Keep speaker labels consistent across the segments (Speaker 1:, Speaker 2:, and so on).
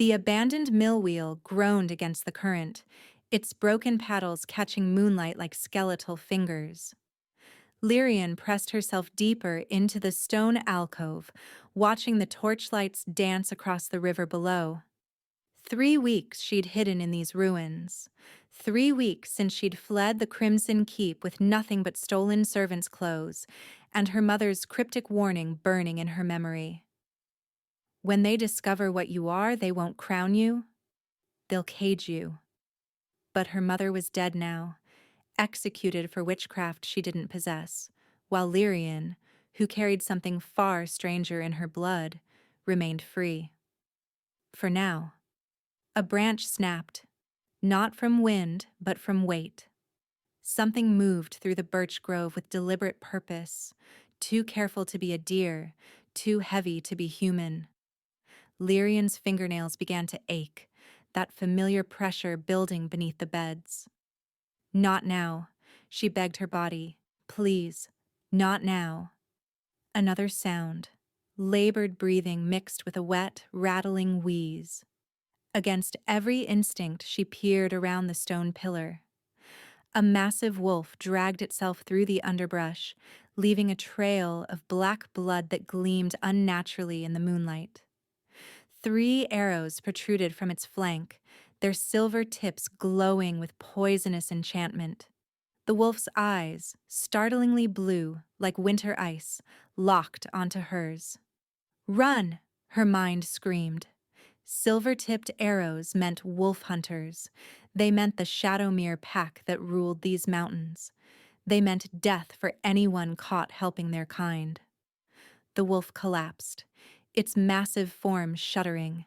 Speaker 1: The abandoned mill wheel groaned against the current, its broken paddles catching moonlight like skeletal fingers. Lyrian pressed herself deeper into the stone alcove, watching the torchlights dance across the river below. 3 weeks she'd hidden in these ruins. 3 weeks since she'd fled the Crimson Keep with nothing but stolen servants' clothes, and her mother's cryptic warning burning in her memory. When they discover what you are, they won't crown you, they'll cage you. But her mother was dead now, executed for witchcraft she didn't possess, while Lyrian, who carried something far stranger in her blood, remained free. For now. A branch snapped, not from wind, but from weight. Something moved through the birch grove with deliberate purpose, too careful to be a deer, too heavy to be human. Lyrian's fingernails began to ache, that familiar pressure building beneath the beds. Not now, she begged her body. Please, not now. Another sound, labored breathing mixed with a wet, rattling wheeze. Against every instinct, she peered around the stone pillar. A massive wolf dragged itself through the underbrush, leaving a trail of black blood that gleamed unnaturally in the moonlight. 3 arrows protruded from its flank, their silver tips glowing with poisonous enchantment. The wolf's eyes, startlingly blue, like winter ice, locked onto hers. "Run!" her mind screamed. Silver-tipped arrows meant wolf hunters. They meant the Shadowmere pack that ruled these mountains. They meant death for anyone caught helping their kind. The wolf collapsed, its massive form shuddering.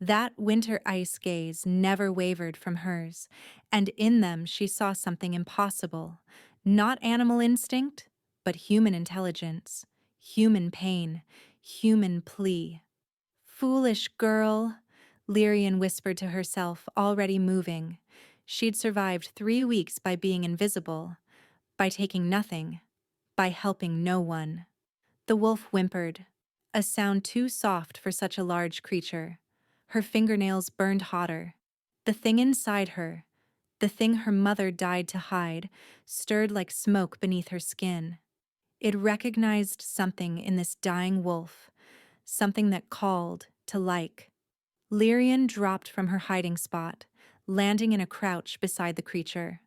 Speaker 1: That winter ice gaze never wavered from hers, and in them she saw something impossible. Not animal instinct, but human intelligence, human pain, human plea. "Foolish girl," Lyrian whispered to herself, already moving. She'd survived 3 weeks by being invisible, by taking nothing, by helping no one. The wolf whimpered, a sound too soft for such a large creature. Her fingernails burned hotter. The thing inside her, the thing her mother died to hide, stirred like smoke beneath her skin. It recognized something in this dying wolf, something that called to like. Lyrian dropped from her hiding spot, landing in a crouch beside the creature.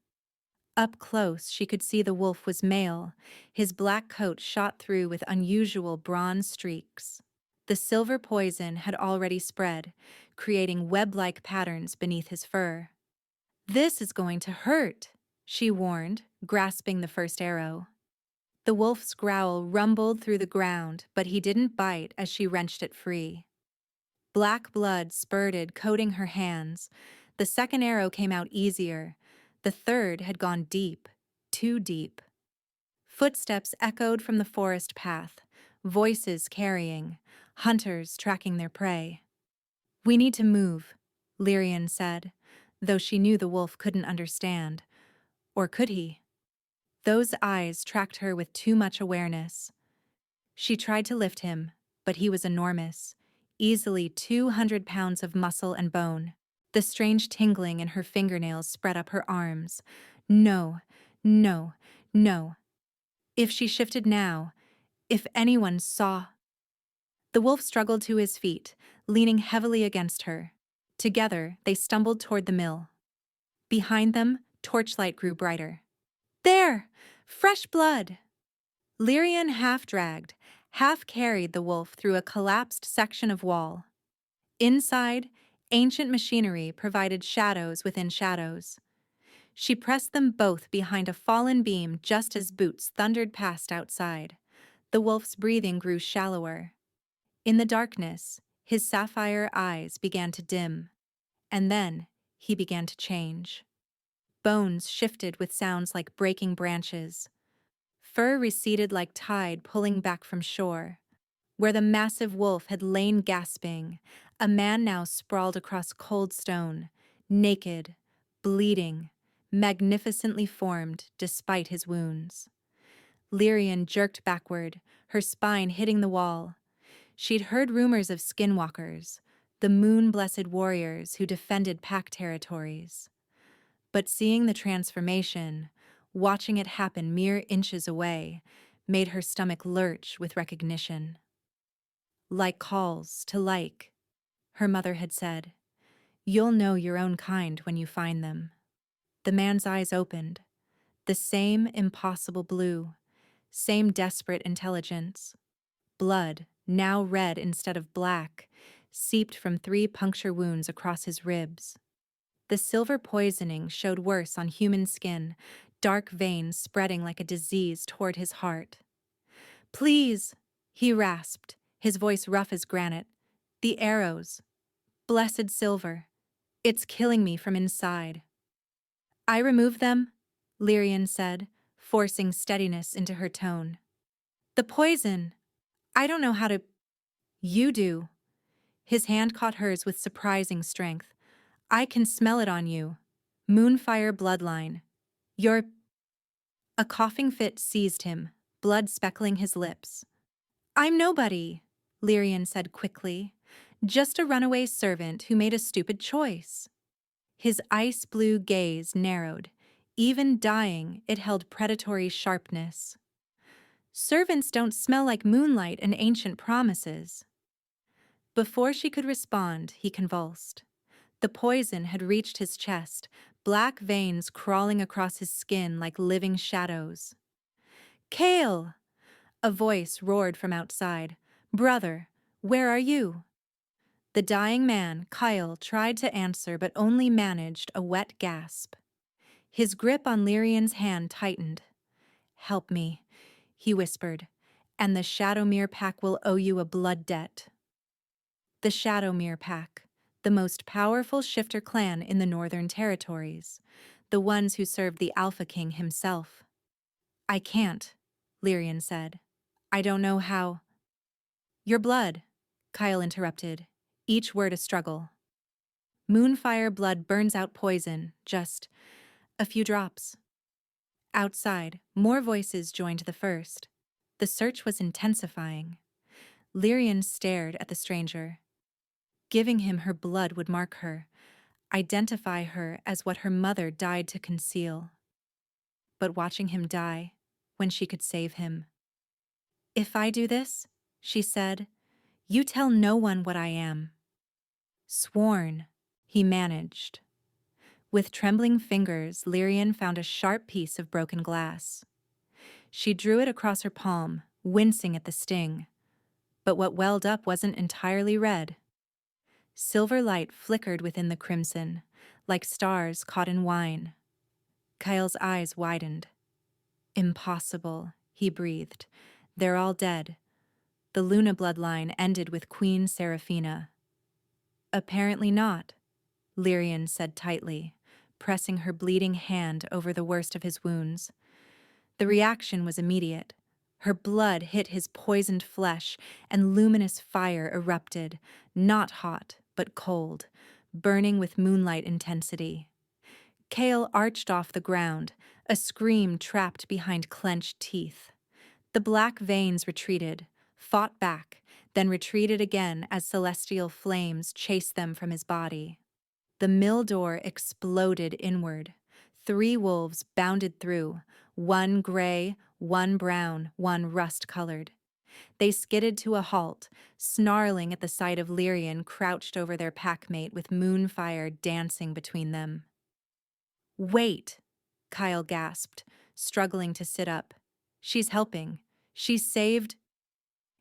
Speaker 1: Up close, she could see the wolf was male, his black coat shot through with unusual bronze streaks. The silver poison had already spread, creating web-like patterns beneath his fur. "This is going to hurt," she warned, grasping the first arrow. The wolf's growl rumbled through the ground, but he didn't bite as she wrenched it free. Black blood spurted, coating her hands. The second arrow came out easier. The third had gone deep, too deep. Footsteps echoed from the forest path, voices carrying, hunters tracking their prey. "We need to move," Lyrian said, though she knew the wolf couldn't understand. Or could he? Those eyes tracked her with too much awareness. She tried to lift him, but he was enormous, easily 200 pounds of muscle and bone. The strange tingling in her fingernails spread up her arms. No, no, no. If she shifted now, if anyone saw... The wolf struggled to his feet, leaning heavily against her. Together, they stumbled toward the mill. Behind them, torchlight grew brighter. "There! Fresh blood!" Lyrian half-dragged, half-carried the wolf through a collapsed section of wall. Inside, ancient machinery provided shadows within shadows. She pressed them both behind a fallen beam just as boots thundered past outside. The wolf's breathing grew shallower. In the darkness, his sapphire eyes began to dim. And then, he began to change. Bones shifted with sounds like breaking branches. Fur receded like tide pulling back from shore. Where the massive wolf had lain gasping, a man now sprawled across cold stone, naked, bleeding, magnificently formed despite his wounds. Lyrian jerked backward, her spine hitting the wall. She'd heard rumors of skinwalkers, the moon-blessed warriors who defended pack territories. But seeing the transformation, watching it happen mere inches away, made her stomach lurch with recognition. Like calls to like, her mother had said. You'll know your own kind when you find them. The man's eyes opened. The same impossible blue, same desperate intelligence. Blood, now red instead of black, seeped from 3 puncture wounds across his ribs. The silver poisoning showed worse on human skin, dark veins spreading like a disease toward his heart. Please, he rasped, his voice rough as granite. The arrows. Blessed silver. It's killing me from inside. I remove them, Lyrian said, forcing steadiness into her tone. The poison. I don't know how to... You do. His hand caught hers with surprising strength. I can smell it on you. Moonfire bloodline. You're... A coughing fit seized him, blood speckling his lips. I'm nobody, Lyrian said quickly. Just a runaway servant who made a stupid choice. His ice-blue gaze narrowed. Even dying, it held predatory sharpness. Servants don't smell like moonlight and ancient promises. Before she could respond, he convulsed. The poison had reached his chest, black veins crawling across his skin like living shadows. Kale! A voice roared from outside. Brother, where are you? The dying man, Kyle, tried to answer but only managed a wet gasp. His grip on Lyrian's hand tightened. Help me, he whispered, and the Shadowmere Pack will owe you a blood debt. The Shadowmere Pack, the most powerful shifter clan in the Northern Territories, the ones who served the Alpha King himself. I can't, Lyrian said. I don't know how. Your blood, Kyle interrupted, each word a struggle. Moonfire blood burns out poison, just a few drops. Outside, more voices joined the first. The search was intensifying. Lyrian stared at the stranger. Giving him her blood would mark her, identify her as what her mother died to conceal. But watching him die, when she could save him. If I do this, she said, you tell no one what I am. Sworn, he managed. With trembling fingers, Lyrian found a sharp piece of broken glass. She drew it across her palm, wincing at the sting. But what welled up wasn't entirely red. Silver light flickered within the crimson, like stars caught in wine. Kyle's eyes widened. Impossible, he breathed. They're all dead. The Luna bloodline ended with Queen Seraphina. Apparently not, Lyrian said tightly, pressing her bleeding hand over the worst of his wounds. The reaction was immediate. Her blood hit his poisoned flesh, and luminous fire erupted, not hot, but cold, burning with moonlight intensity. Kale arched off the ground, a scream trapped behind clenched teeth. The black veins retreated, fought back, then retreated again as celestial flames chased them from his body. The mill door exploded inward. 3 wolves bounded through, one gray, one brown, one rust-colored. They skidded to a halt, snarling at the sight of Lyrian crouched over their packmate with moonfire dancing between them. Wait, Kyle gasped, struggling to sit up. She's helping. She's saved.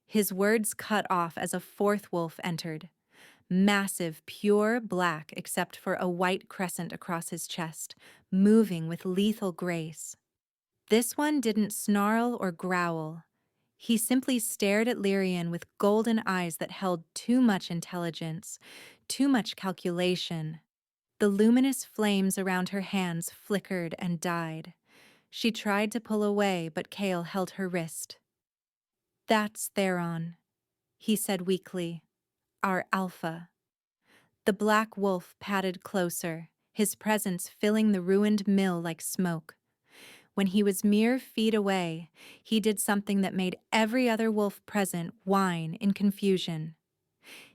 Speaker 1: His words cut off as a 4th wolf entered. Massive, pure black except for a white crescent across his chest, moving with lethal grace. This one didn't snarl or growl. He simply stared at Lyrian with golden eyes that held too much intelligence, too much calculation. The luminous flames around her hands flickered and died. She tried to pull away, but Kale held her wrist. That's Theron, he said weakly. Our alpha. The black wolf padded closer, his presence filling the ruined mill like smoke. When he was mere feet away, he did something that made every other wolf present whine in confusion.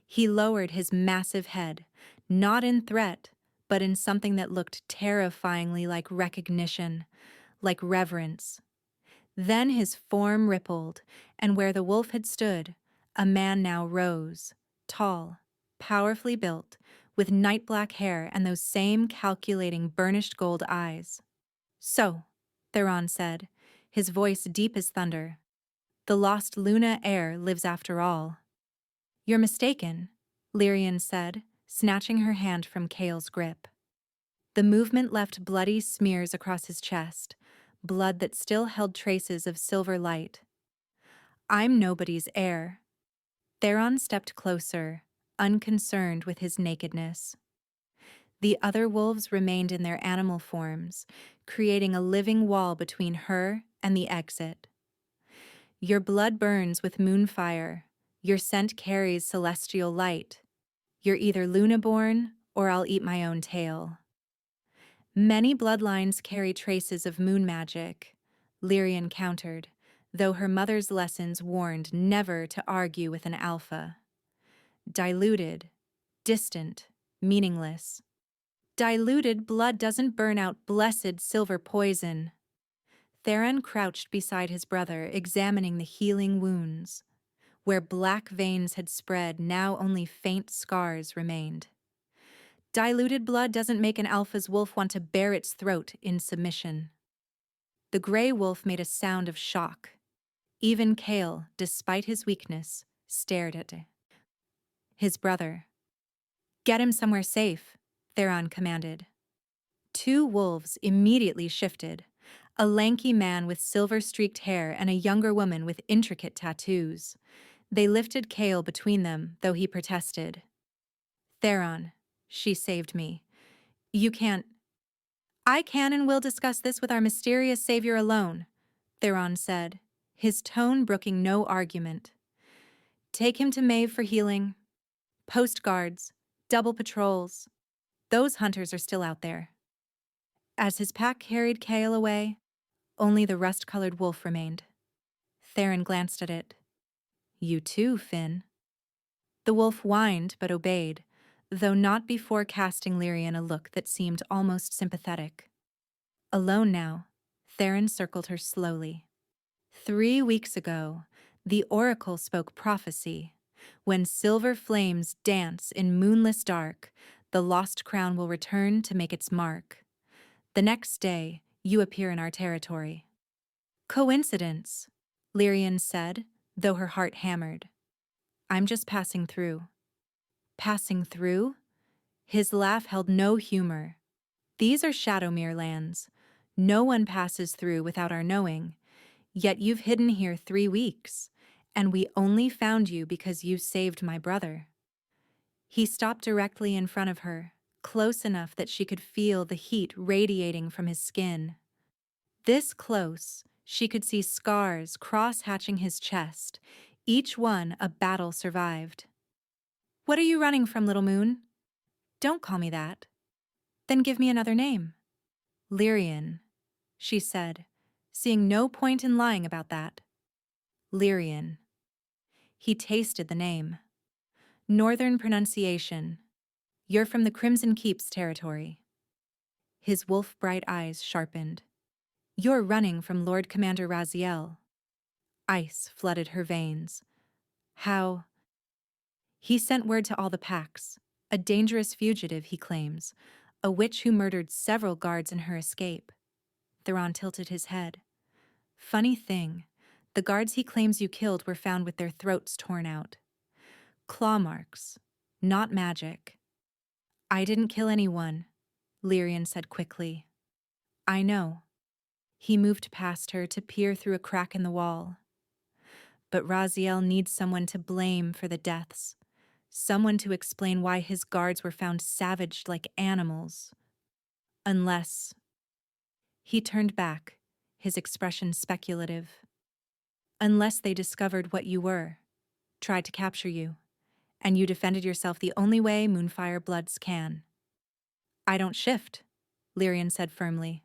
Speaker 1: He lowered his massive head, not in threat, but in something that looked terrifyingly like recognition, like reverence. Then his form rippled, and where the wolf had stood, a man now rose, tall, powerfully built, with night-black hair and those same calculating burnished gold eyes. "So," Theron said, his voice deep as thunder, "the lost Luna heir lives after all." "You're mistaken," Lyrian said, snatching her hand from Kale's grip. The movement left bloody smears across his chest, blood that still held traces of silver light. "I'm nobody's heir." Theron stepped closer, unconcerned with his nakedness. The other wolves remained in their animal forms, creating a living wall between her and the exit. "Your blood burns with moonfire. Your scent carries celestial light. You're either Luna-born, or I'll eat my own tail." "Many bloodlines carry traces of moon magic," Lyrian countered, though her mother's lessons warned never to argue with an alpha. "Diluted, distant, meaningless." "Diluted blood doesn't burn out blessed silver poison." Theron crouched beside his brother, examining the healing wounds. Where black veins had spread, now only faint scars remained. "Diluted blood doesn't make an alpha's wolf want to bare its throat in submission." The gray wolf made a sound of shock. Even Kale, despite his weakness, stared at his brother. "Get him somewhere safe," Theron commanded. Two wolves immediately shifted, a lanky man with silver-streaked hair and a younger woman with intricate tattoos. They lifted Kale between them, though he protested. "Theron, she saved me. You can't—" "I can and will discuss this with our mysterious savior alone," Theron said, his tone brooking no argument. "Take him to Maeve for healing. Post guards, double patrols. Those hunters are still out there." As his pack carried Kale away, only the rust-colored wolf remained. Theron glanced at it. "You too, Finn." The wolf whined but obeyed, though not before casting Lyrian a look that seemed almost sympathetic. Alone now, Theron circled her slowly. 3 weeks ago, the oracle spoke prophecy. When silver flames dance in moonless dark, the lost crown will return to make its mark. The next day, you appear in our territory. "Coincidence," Lyrian said, though her heart hammered. "I'm just passing through." "Passing through?" His laugh held no humor. "These are Shadowmere lands. No one passes through without our knowing. Yet you've hidden here 3 weeks, and we only found you because you saved my brother." He stopped directly in front of her, close enough that she could feel the heat radiating from his skin. This close, she could see scars cross-hatching his chest, each one a battle survived. "What are you running from, little moon?" "Don't call me that." "Then give me another name." "Lyrian," she said, seeing no point in lying about that. "Lyrian." He tasted the name. Northern pronunciation. "You're from the Crimson Keep's territory." His wolf-bright eyes sharpened. "You're running from Lord Commander Raziel." Ice flooded her veins. "How?" "He sent word to all the packs. A dangerous fugitive, he claims. A witch who murdered several guards in her escape." Theron tilted his head. "Funny thing, the guards he claims you killed were found with their throats torn out. Claw marks, not magic." "I didn't kill anyone," Lyrian said quickly. "I know." He moved past her to peer through a crack in the wall. "But Raziel needs someone to blame for the deaths. Someone to explain why his guards were found savaged like animals. Unless—" He turned back, his expression speculative. "Unless they discovered what you were, tried to capture you, and you defended yourself the only way Moonfire Bloods can." "I don't shift," Lyrian said firmly.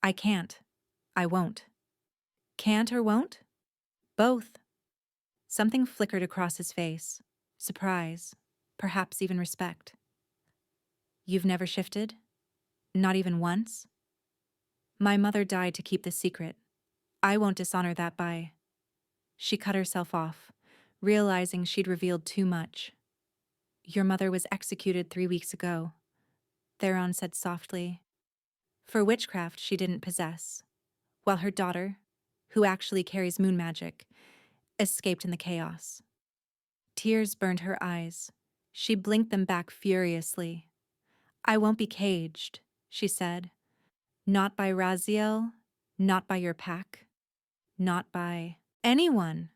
Speaker 1: "I can't. I won't." "Can't or won't?" "Both." Something flickered across his face. Surprise. perhaps even respect. You've never shifted? Not even once? My mother died to keep the secret. I won't dishonor that by... She cut herself off, realizing she'd revealed too much. Your mother was executed 3 weeks ago, Theron said softly, for witchcraft she didn't possess, while her daughter, who actually carries moon magic, escaped in the chaos. Tears burned her eyes. She blinked them back furiously. I won't be caged, she said. Not by Raziel, not by your pack, not by anyone.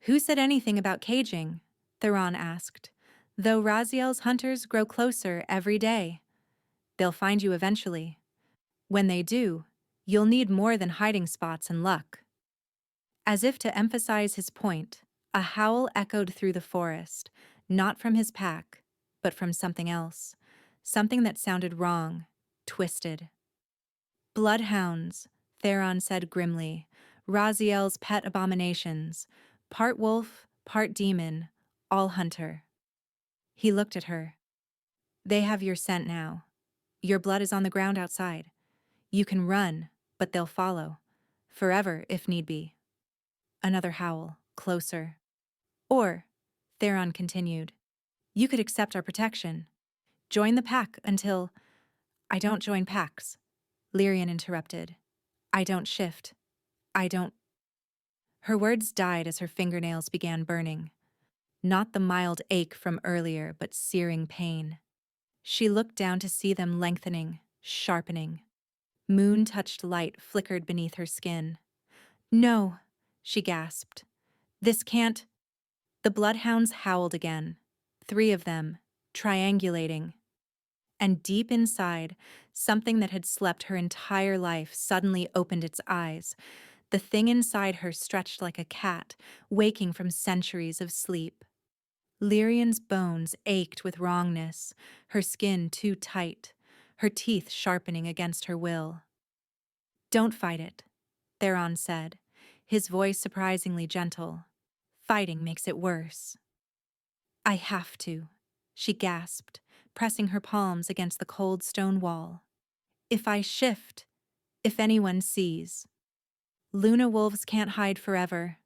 Speaker 1: Who said anything about caging? Theron asked. Though Raziel's hunters grow closer every day. They'll find you eventually. When they do, you'll need more than hiding spots and luck. As if to emphasize his point, a howl echoed through the forest, not from his pack, but from something else, something that sounded wrong, twisted. Bloodhounds, Theron said grimly, Raziel's pet abominations, part wolf, part demon, all hunter. He looked at her. They have your scent now. Your blood is on the ground outside. You can run, but they'll follow, forever if need be. Another howl, closer. Or, Theron continued, you could accept our protection. Join the pack until... I don't join packs, Lyrian interrupted. I don't shift. I don't... Her words died as her fingernails began burning. Not the mild ache from earlier, but searing pain. She looked down to see them lengthening, sharpening. Moon-touched light flickered beneath her skin. No, she gasped. This can't... The bloodhounds howled again. 3 of them, triangulating. And deep inside, something that had slept her entire life suddenly opened its eyes. The thing inside her stretched like a cat, waking from centuries of sleep. Lyrian's bones ached with wrongness, her skin too tight, her teeth sharpening against her will. Don't fight it, Theron said, his voice surprisingly gentle. Fighting makes it worse. I have to, she gasped, pressing her palms against the cold stone wall. If I shift, if anyone sees. Luna wolves can't hide forever.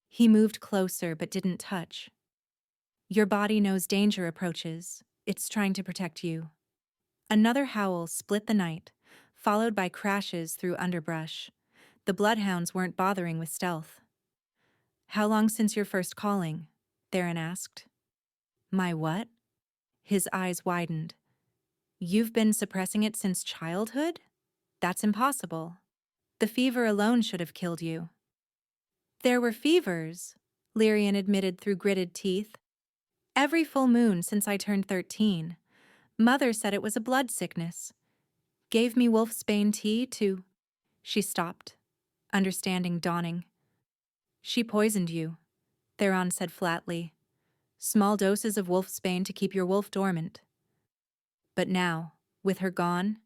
Speaker 1: He moved closer but didn't touch. Your body knows danger approaches. It's trying to protect you. Another howl split the night, followed by crashes through underbrush. The bloodhounds weren't bothering with stealth. How long since your first calling? Theron asked. My what? His eyes widened. You've been suppressing it since childhood? That's impossible. The fever alone should have killed you. There were fevers, Lyrian admitted through gritted teeth. Every full moon since I turned 13. Mother said it was a blood sickness. Gave me wolfsbane tea to... She stopped, understanding dawning. She poisoned you, Theron said flatly. Small doses of wolfsbane to keep your wolf dormant. But now, with her gone,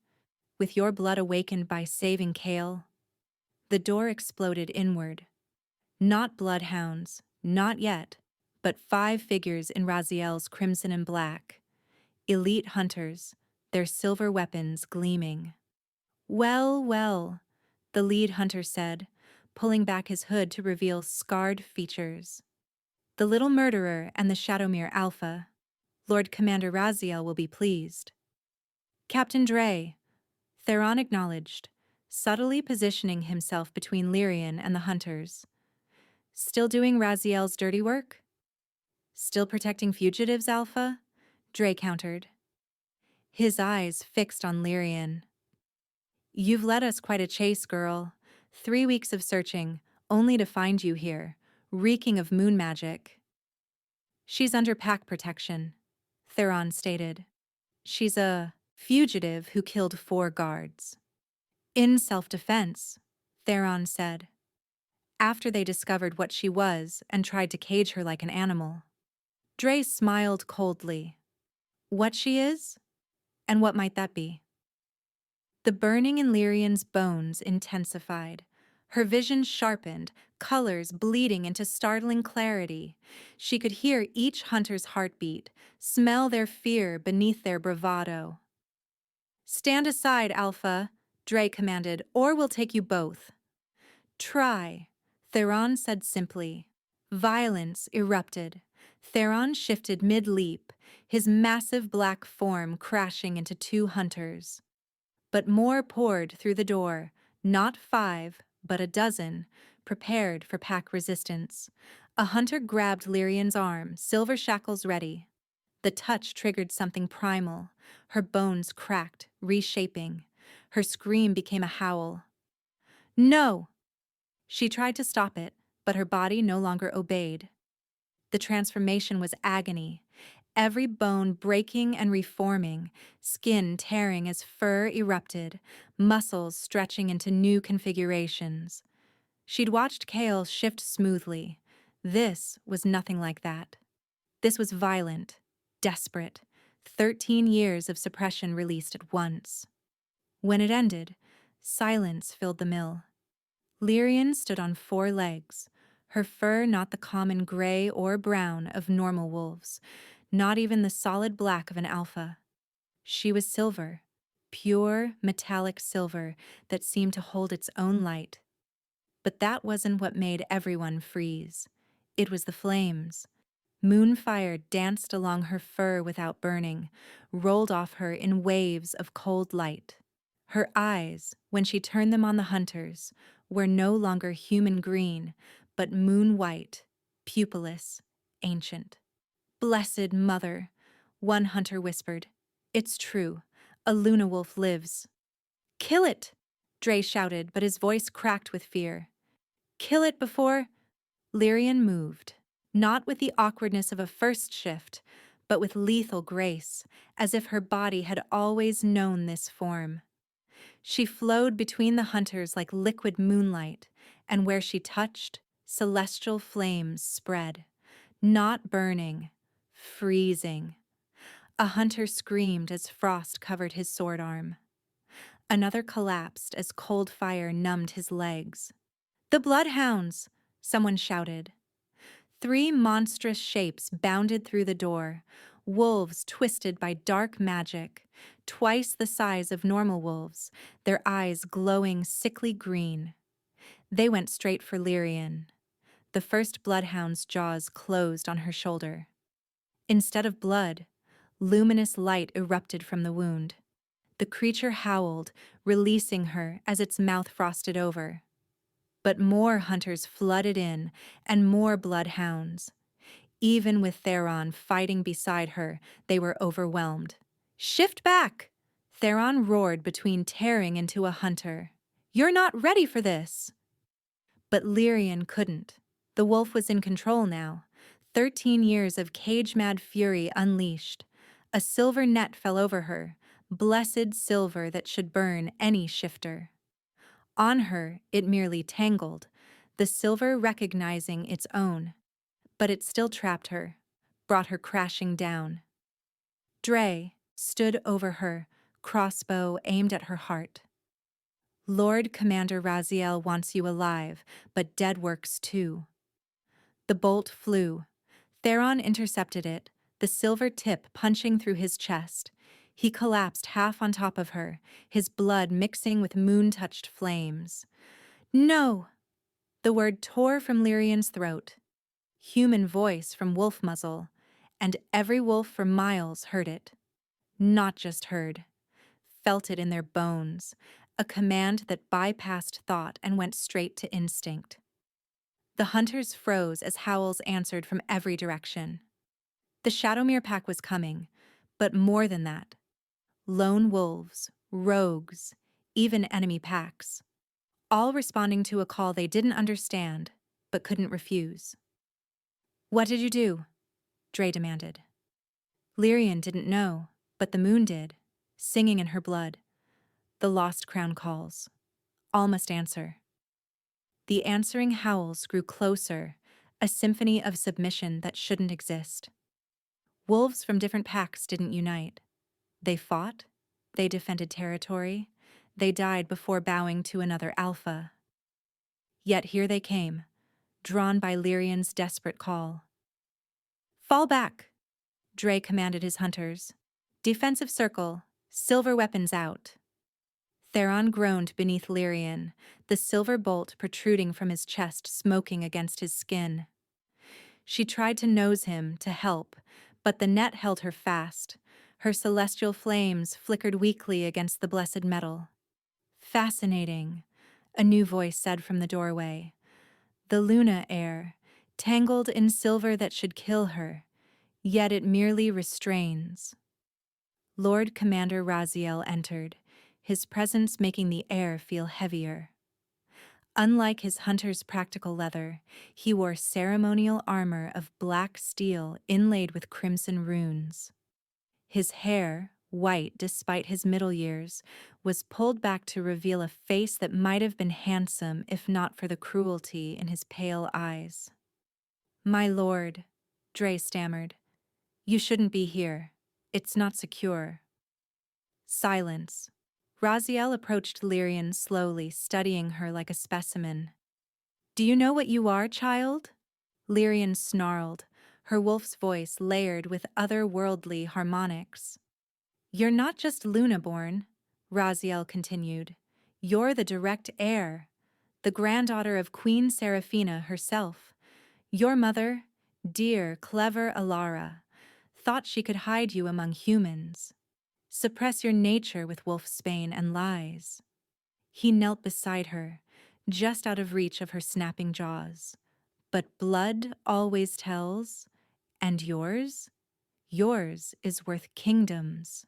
Speaker 1: with your blood awakened by saving Kale, the door exploded inward. Not bloodhounds, not yet, but 5 figures in Raziel's crimson and black. Elite hunters, their silver weapons gleaming. Well, well, the lead hunter said, pulling back his hood to reveal scarred features. The little murderer and the Shadowmere Alpha. Lord Commander Raziel will be pleased. Captain Dre, Theron acknowledged, subtly positioning himself between Lyrian and the hunters. Still doing Raziel's dirty work? Still protecting fugitives, Alpha? Dre countered. His eyes fixed on Lyrian. You've led us quite a chase, girl. 3 weeks of searching, only to find you here, reeking of moon magic. She's under pack protection, Theron stated. She's a fugitive who killed 4 guards. In self-defense, Theron said. After they discovered what she was and tried to cage her like an animal. Dre smiled coldly. What she is? And what might that be? The burning in Lyrian's bones intensified. Her vision sharpened, colors bleeding into startling clarity. She could hear each hunter's heartbeat, smell their fear beneath their bravado. "Stand aside, Alpha," Dre commanded, "or we'll take you both." "Try," Theron said simply. Violence erupted. Theron shifted mid-leap, his massive black form crashing into two hunters. But more poured through the door, not 5, but a dozen, prepared for pack resistance. A hunter grabbed Lyrian's arm, silver shackles ready. The touch triggered something primal. Her bones cracked, reshaping. Her scream became a howl. "No!" She tried to stop it, but her body no longer obeyed. The transformation was agony, every bone breaking and reforming, skin tearing as fur erupted, muscles stretching into new configurations. She'd watched Kale shift smoothly. This was nothing like that. This was violent, desperate, 13 years of suppression released at once. When it ended, silence filled the mill. Lyrian stood on 4 legs, her fur not the common gray or brown of normal wolves, not even the solid black of an alpha. She was silver, pure metallic silver that seemed to hold its own light. But that wasn't what made everyone freeze. It was the flames. Moonfire danced along her fur without burning, rolled off her in waves of cold light. Her eyes, when she turned them on the hunters, were no longer human green, but moon white, pupilless, ancient. "Blessed Mother," one hunter whispered. "It's true. A Luna wolf lives." "Kill it!" Dre shouted, but his voice cracked with fear. "Kill it before—" Lyrian moved, not with the awkwardness of a first shift, but with lethal grace, as if her body had always known this form. She flowed between the hunters like liquid moonlight, and where she touched, celestial flames spread, not burning, freezing. A hunter screamed as frost covered his sword arm. Another collapsed as cold fire numbed his legs. "The bloodhounds!" someone shouted. 3 monstrous shapes bounded through the door, wolves twisted by dark magic, twice the size of normal wolves, their eyes glowing sickly green. They went straight for Lyrian. The first bloodhound's jaws closed on her shoulder. Instead of blood, luminous light erupted from the wound. The creature howled, releasing her as its mouth frosted over. But more hunters flooded in, and more bloodhounds. Even with Theron fighting beside her, they were overwhelmed. "Shift back!" Theron roared between tearing into a hunter. "You're not ready for this!" But Lyrian couldn't. The wolf was in control now. 13 years of cage-mad fury unleashed. A silver net fell over her, blessed silver that should burn any shifter. On her, it merely tangled, the silver recognizing its own. But it still trapped her, brought her crashing down. Dre stood over her, crossbow aimed at her heart. "Lord Commander Raziel wants you alive, but dead works too." The bolt flew. Theron intercepted it, the silver tip punching through his chest. He collapsed half on top of her, his blood mixing with moon-touched flames. "No!" The word tore from Lyrian's throat. Human voice from wolf muzzle, and every wolf for miles heard it. Not just heard, felt it in their bones, a command that bypassed thought and went straight to instinct. The hunters froze as howls answered from every direction. The Shadowmere pack was coming, but more than that. Lone wolves, rogues, even enemy packs, all responding to a call they didn't understand, but couldn't refuse. "What did you do?" Dre demanded. Lyrian didn't know, but the moon did, singing in her blood. The lost crown calls. All must answer. The answering howls grew closer, a symphony of submission that shouldn't exist. Wolves from different packs didn't unite. They fought, they defended territory, they died before bowing to another alpha. Yet here they came, drawn by Lyrian's desperate call. "Fall back," Dre commanded his hunters. "Defensive circle, silver weapons out." Theron groaned beneath Lyrian, the silver bolt protruding from his chest smoking against his skin. She tried to nose him, to help, but the net held her fast. Her celestial flames flickered weakly against the blessed metal. "Fascinating," a new voice said from the doorway. "The Luna air, tangled in silver that should kill her, yet it merely restrains." Lord Commander Raziel entered, his presence making the air feel heavier. Unlike his hunter's practical leather, he wore ceremonial armor of black steel inlaid with crimson runes. His hair, white despite his middle years, was pulled back to reveal a face that might have been handsome if not for the cruelty in his pale eyes. "My lord," Dre stammered, "you shouldn't be here. It's not secure." Silence. Raziel approached Lyrian slowly, studying her like a specimen. "Do you know what you are, child?" Lyrian snarled, her wolf's voice layered with otherworldly harmonics. "You're not just Luna-born," Raziel continued. "You're the direct heir, the granddaughter of Queen Seraphina herself. Your mother, dear, clever Alara, thought she could hide you among humans, suppress your nature with wolfsbane and lies." He knelt beside her, just out of reach of her snapping jaws. "But blood always tells, and yours? Yours is worth kingdoms."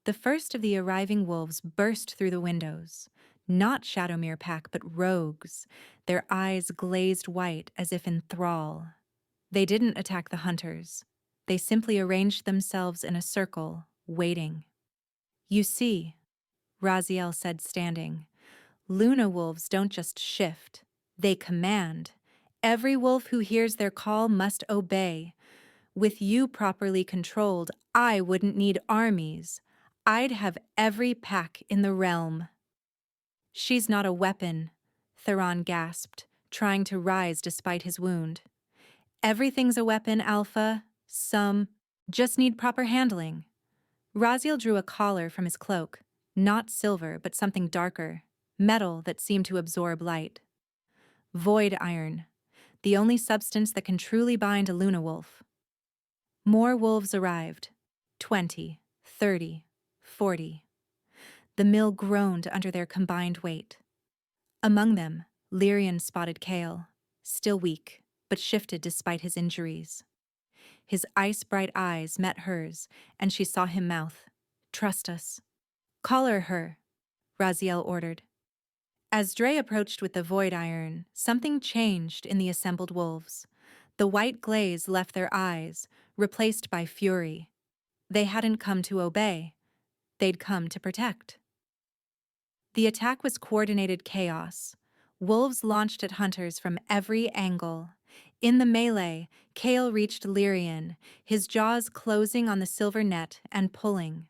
Speaker 1: The first of the arriving wolves burst through the windows, not Shadowmere pack, but rogues, their eyes glazed white as if in thrall. They didn't attack the hunters. They simply arranged themselves in a circle, waiting. "You see," Raziel said, standing, "Luna wolves don't just shift, they command. Every wolf who hears their call must obey. With you properly controlled, I wouldn't need armies. I'd have every pack in the realm." "She's not a weapon," Theron gasped, trying to rise despite his wound. "Everything's a weapon, Alpha. Some just need proper handling." Raziel drew a collar from his cloak, not silver but something darker, metal that seemed to absorb light. "Void iron, the only substance that can truly bind a Luna wolf." More wolves arrived. 20, 30, 40. The mill groaned under their combined weight. Among them, Lyrian spotted Kale, still weak, but shifted despite his injuries. His ice-bright eyes met hers, and she saw him mouth, "Trust us." "Collar her," Raziel ordered. As Dre approached with the void iron, something changed in the assembled wolves. The white glaze left their eyes, replaced by fury. They hadn't come to obey. They'd come to protect. The attack was coordinated chaos. Wolves launched at hunters from every angle. In the melee, Kale reached Lyrian, his jaws closing on the silver net and pulling.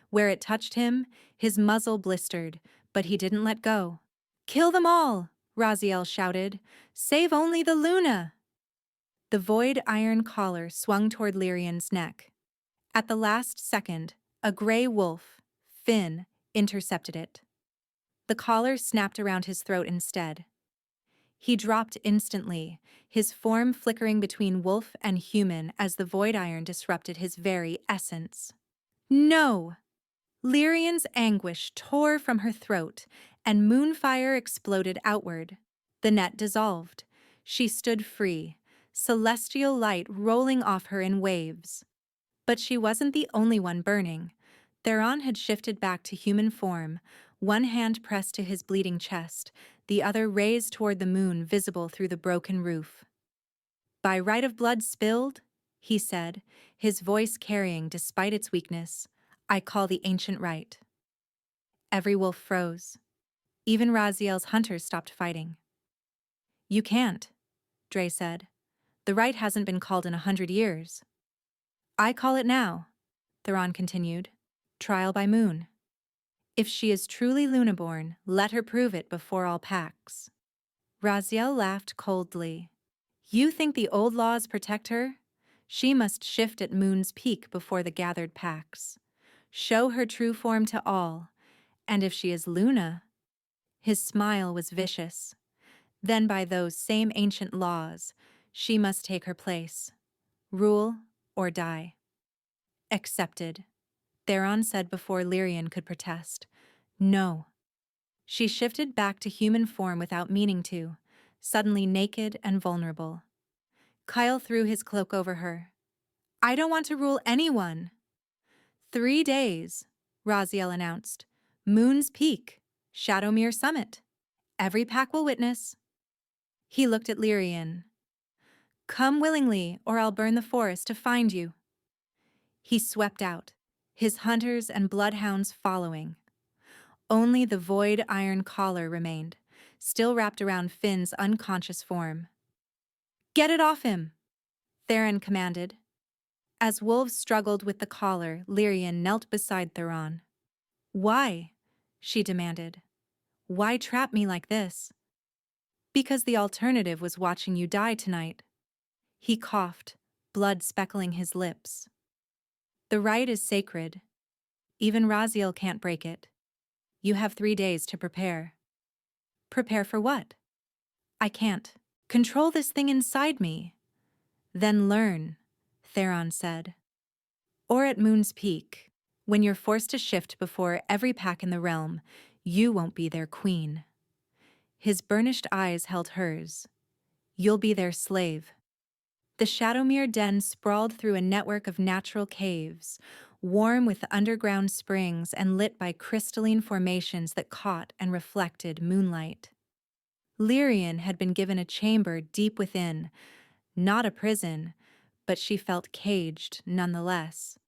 Speaker 1: Where it touched him, his muzzle blistered, but he didn't let go. "Kill them all!" Raziel shouted. "Save only the Luna!" The void iron collar swung toward Lyrian's neck. At the last second, a gray wolf, Finn, intercepted it. The collar snapped around his throat instead. He dropped instantly, his form flickering between wolf and human as the void iron disrupted his very essence. "No!" Lyrian's anguish tore from her throat, and moonfire exploded outward. The net dissolved. She stood free, celestial light rolling off her in waves. But she wasn't the only one burning. Theron had shifted back to human form, one hand pressed to his bleeding chest, the other raised toward the moon visible through the broken roof. "By right of blood spilled," he said, his voice carrying despite its weakness, "I call the ancient right." Every wolf froze. Even Raziel's hunters stopped fighting. "You can't," Dre said. "The right hasn't been called in 100 years." "I call it now," Theron continued. "Trial by moon. If she is truly Lunaborn, let her prove it before all packs." Raziel laughed coldly. You think the old laws protect her? She must shift at Moon's Peak before the gathered packs. Show her true form to all, and if she is Luna— His smile was vicious. Then by those same ancient laws, she must take her place. Rule or die. Accepted, Theron said before Lyrian could protest. No. She shifted back to human form without meaning to, suddenly naked and vulnerable. Kyle threw his cloak over her. I don't want to rule anyone. 3 days, Raziel announced. Moon's Peak, Shadowmere Summit. Every pack will witness. He looked at Lyrian. Come willingly, or I'll burn the forest to find you. He swept out, his hunters and bloodhounds following. Only the void iron collar remained, still wrapped around Finn's unconscious form. Get it off him, Theron commanded. As wolves struggled with the collar, Lyrian knelt beside Theron. Why? She demanded. Why trap me like this? Because the alternative was watching you die tonight. He coughed, blood speckling his lips. The rite is sacred. Even Raziel can't break it. You have 3 days to prepare. Prepare for what? I can't. Control this thing inside me. Then learn, Theron said. Or at Moon's Peak, when you're forced to shift before every pack in the realm, you won't be their queen. His burnished eyes held hers. You'll be their slave. The Shadowmere den sprawled through a network of natural caves, warm with underground springs and lit by crystalline formations that caught and reflected moonlight. Lyrian had been given a chamber deep within, not a prison, but she felt caged nonetheless.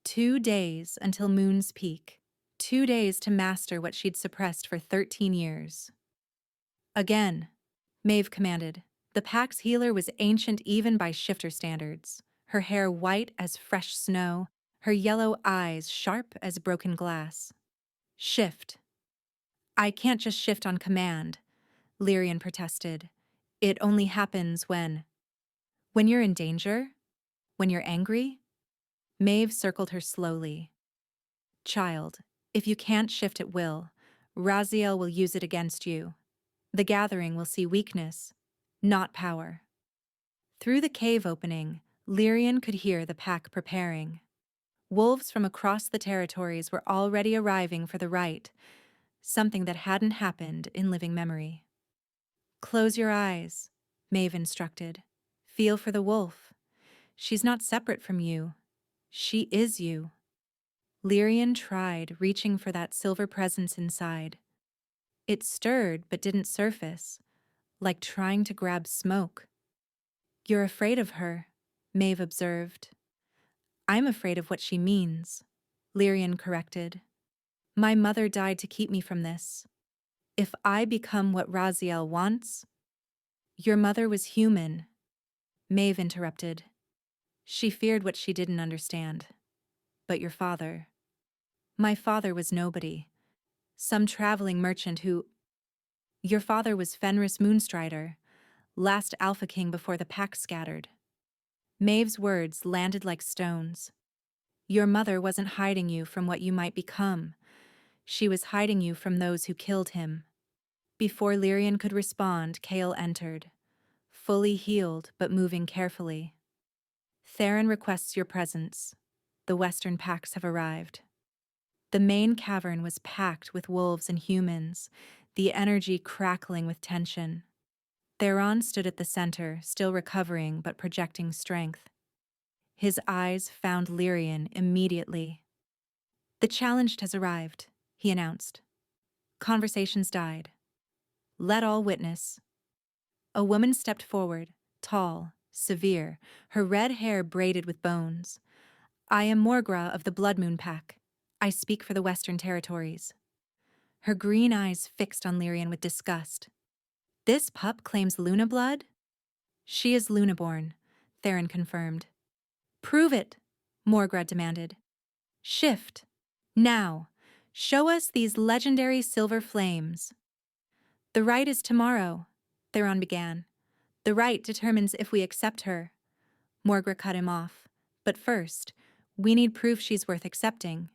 Speaker 1: 2 days until Moon's Peak. 2 days to master what she'd suppressed for 13 years. Again, Maeve commanded. The pack's healer was ancient even by shifter standards, her hair white as fresh snow, her yellow eyes sharp as broken glass. Shift. I can't just shift on command, Lyrian protested. It only happens when you're in danger? When you're angry? Maeve circled her slowly. Child, if you can't shift at will, Raziel will use it against you. The gathering will see weakness, not power. Through the cave opening, Lyrian could hear the pack preparing. Wolves from across the territories were already arriving for the rite, something that hadn't happened in living memory. Close your eyes, Maeve instructed. Feel for the wolf. She's not separate from you. She is you. Lyrian tried, reaching for that silver presence inside. It stirred but didn't surface, like trying to grab smoke. You're afraid of her, Maeve observed. I'm afraid of what she means, Lyrian corrected. My mother died to keep me from this. If I become what Raziel wants— Your mother was human, Maeve interrupted. She feared what she didn't understand. But your father— My father was nobody. Some traveling merchant who— Your father was Fenris Moonstrider, last Alpha King before the pack scattered. Maeve's words landed like stones. Your mother wasn't hiding you from what you might become. She was hiding you from those who killed him. Before Lyrian could respond, Kale entered, fully healed but moving carefully. Theron requests your presence. The western packs have arrived. The main cavern was packed with wolves and humans, the energy crackling with tension. Theron stood at the center, still recovering but projecting strength. His eyes found Lyrian immediately. The challenged has arrived, he announced. Conversations died. Let all witness. A woman stepped forward, tall, severe, her red hair braided with bones. I am Morgra of the Blood Moon Pack. I speak for the Western Territories. Her green eyes fixed on Lyrian with disgust. This pup claims Luna blood? She is Lunaborn, Theron confirmed. Prove it, Morgra demanded. Shift. Now. Show us these legendary silver flames. The rite is tomorrow. Theron began. "The right determines if we accept her." Morgra cut him off. "But first, we need proof she's worth accepting."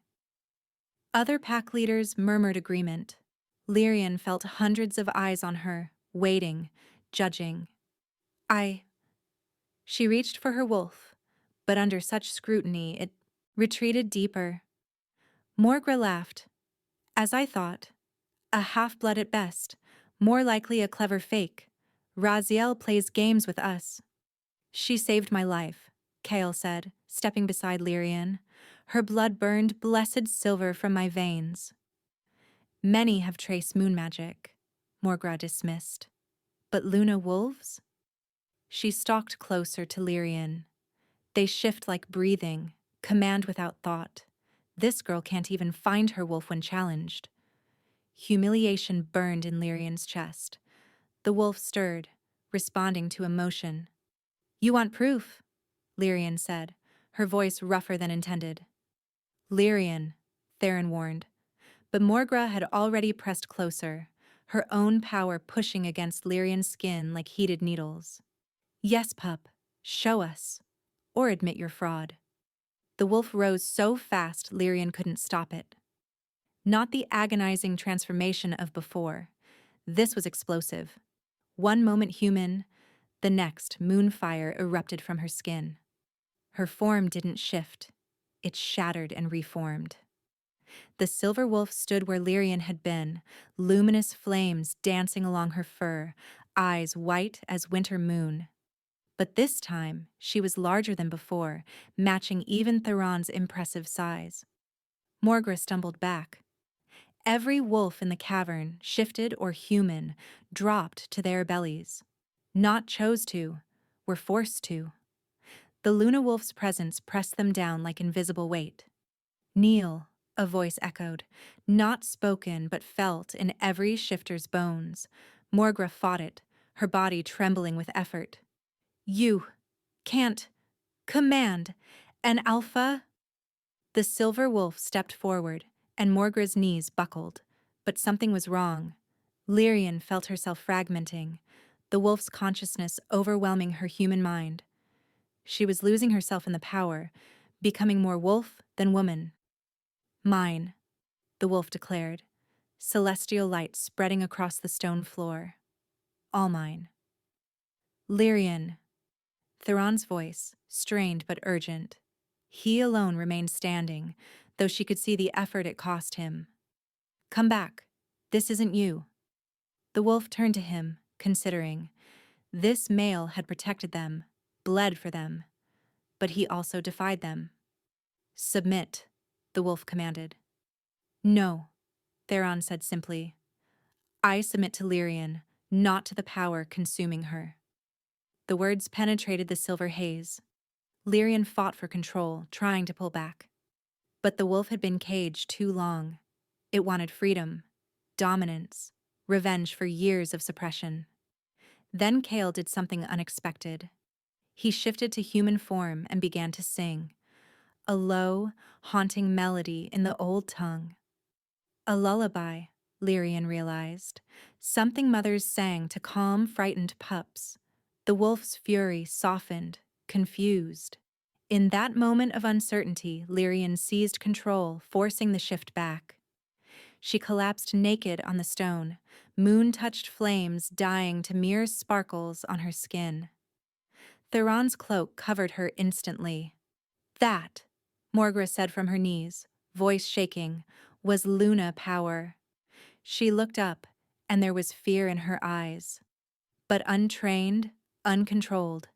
Speaker 1: Other pack leaders murmured agreement. Lyrian felt hundreds of eyes on her, waiting, judging. She reached for her wolf, but under such scrutiny it retreated deeper. Morgra laughed. "As I thought. A half-blood at best, more likely a clever fake. Raziel plays games with us." "She saved my life," Kale said, stepping beside Lyrian. "Her blood burned blessed silver from my veins." "Many have traced moon magic," Morgra dismissed. "But Luna wolves?" She stalked closer to Lyrian. "They shift like breathing, command without thought. This girl can't even find her wolf when challenged." Humiliation burned in Lyrian's chest. The wolf stirred, responding to emotion. "You want proof?" Lyrian said, her voice rougher than intended. "Lyrian," Theron warned. But Morgra had already pressed closer, her own power pushing against Lyrian's skin like heated needles. "Yes, pup, show us. Or admit your fraud." The wolf rose so fast Lyrian couldn't stop it. Not the agonizing transformation of before. This was explosive. One moment human, the next moonfire erupted from her skin. Her form didn't shift. It shattered and reformed. The silver wolf stood where Lyrian had been, luminous flames dancing along her fur, eyes white as winter moon. But this time, she was larger than before, matching even Theron's impressive size. Morgra stumbled back. Every wolf in the cavern, shifted or human, dropped to their bellies. Not chose to, were forced to. The Luna wolf's presence pressed them down like invisible weight. "Kneel," a voice echoed, not spoken but felt in every shifter's bones. Morgra fought it, her body trembling with effort. "You can't command an alpha." The silver wolf stepped forward, and Morgra's knees buckled. But something was wrong. Lyrian felt herself fragmenting, the wolf's consciousness overwhelming her human mind. She was losing herself in the power, becoming more wolf than woman. "Mine," the wolf declared, celestial light spreading across the stone floor. "All mine." "Lyrian," Theron's voice, strained but urgent. He alone remained standing, though she could see the effort it cost him. "Come back. This isn't you." The wolf turned to him, considering. This male had protected them, bled for them, but he also defied them. "Submit," the wolf commanded. "No," Theron said simply. "I submit to Lyrian, not to the power consuming her." The words penetrated the silver haze. Lyrian fought for control, trying to pull back. But the wolf had been caged too long. It wanted freedom, dominance, revenge for years of suppression. Then Kale did something unexpected. He shifted to human form and began to sing, a low, haunting melody in the old tongue. A lullaby, Lyrian realized, something mothers sang to calm, frightened pups. The wolf's fury softened, confused. In that moment of uncertainty, Lyrian seized control, forcing the shift back. She collapsed naked on the stone, moon-touched flames dying to mere sparkles on her skin. Theron's cloak covered her instantly. "That," Morgra said from her knees, voice shaking, "was Luna power." She looked up, and there was fear in her eyes. But untrained, uncontrolled.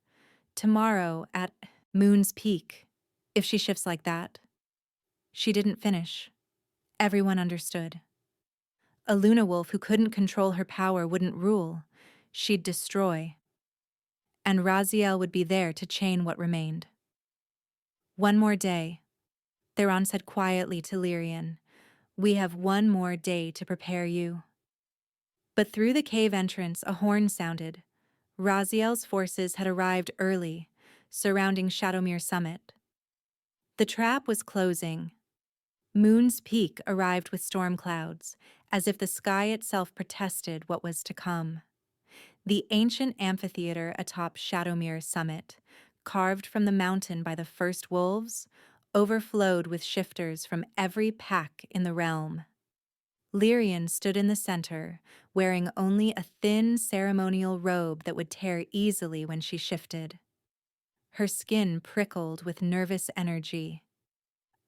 Speaker 1: Tomorrow at Moon's Peak, if she shifts like that. She didn't finish. Everyone understood. A Luna wolf who couldn't control her power wouldn't rule. She'd destroy. And Raziel would be there to chain what remained. "One more day," Theron said quietly to Lyrian. "We have one more day to prepare you." But through the cave entrance a horn sounded. Raziel's forces had arrived early, surrounding Shadowmere Summit. The trap was closing. Moon's Peak arrived with storm clouds, as if the sky itself protested what was to come. The ancient amphitheater atop Shadowmere summit, carved from the mountain by the first wolves, overflowed with shifters from every pack in the realm. Lyrian stood in the center, wearing only a thin ceremonial robe that would tear easily when she shifted. Her skin prickled with nervous energy.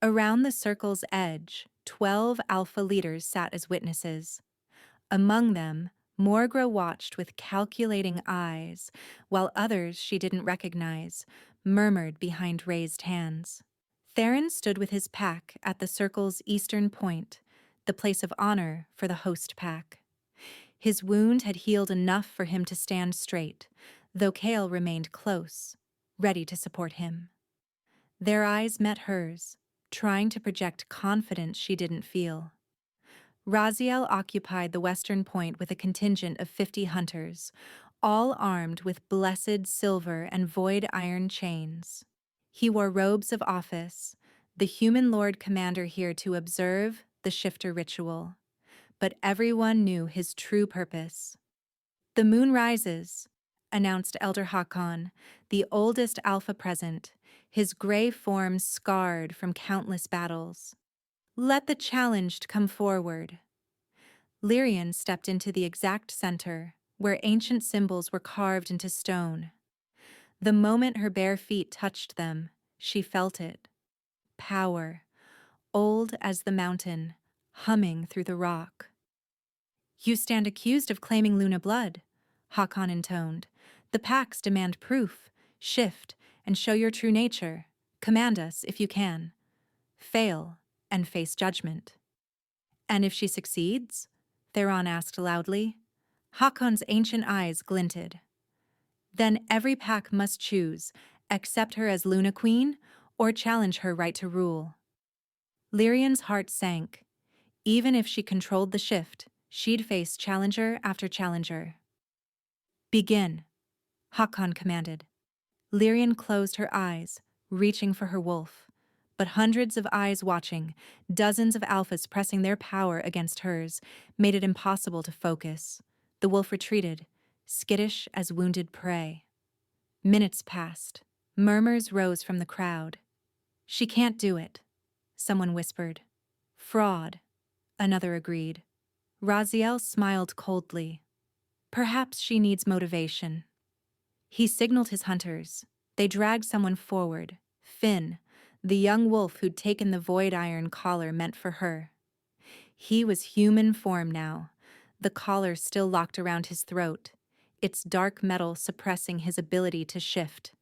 Speaker 1: Around the circle's edge, 12 alpha leaders sat as witnesses. Among them, Morgra watched with calculating eyes, while others she didn't recognize murmured behind raised hands. Theron stood with his pack at the circle's eastern point, the place of honor for the host pack. His wound had healed enough for him to stand straight, though Kale remained close, ready to support him. Their eyes met hers, trying to project confidence she didn't feel. Raziel occupied the western point with a contingent of 50 hunters, all armed with blessed silver and void iron chains. He wore robes of office, the human lord commander here to observe the shifter ritual. But everyone knew his true purpose. "The moon rises," announced Elder Hakon, the oldest alpha present, his gray form scarred from countless battles. "Let the challenged come forward." Lyrian stepped into the exact center, where ancient symbols were carved into stone. The moment her bare feet touched them, she felt it. Power, old as the mountain, humming through the rock. "You stand accused of claiming Luna blood," Hakon intoned. "The packs demand proof. Shift and show your true nature. Command us if you can. Fail and face judgment." "And if she succeeds?" Theron asked loudly. Hakon's ancient eyes glinted. "Then every pack must choose, accept her as Luna Queen or challenge her right to rule." Lyrian's heart sank. Even if she controlled the shift, she'd face challenger after challenger. "Begin," Hakon commanded. Lyrian closed her eyes, reaching for her wolf. But hundreds of eyes watching, dozens of alphas pressing their power against hers, made it impossible to focus. The wolf retreated, skittish as wounded prey. Minutes passed. Murmurs rose from the crowd. "She can't do it," someone whispered. "Fraud," another agreed. Raziel smiled coldly. "Perhaps she needs motivation." He signaled his hunters. They dragged someone forward. Finn, the young wolf who'd taken the void iron collar meant for her. He was human form now, the collar still locked around his throat, its dark metal suppressing his ability to shift.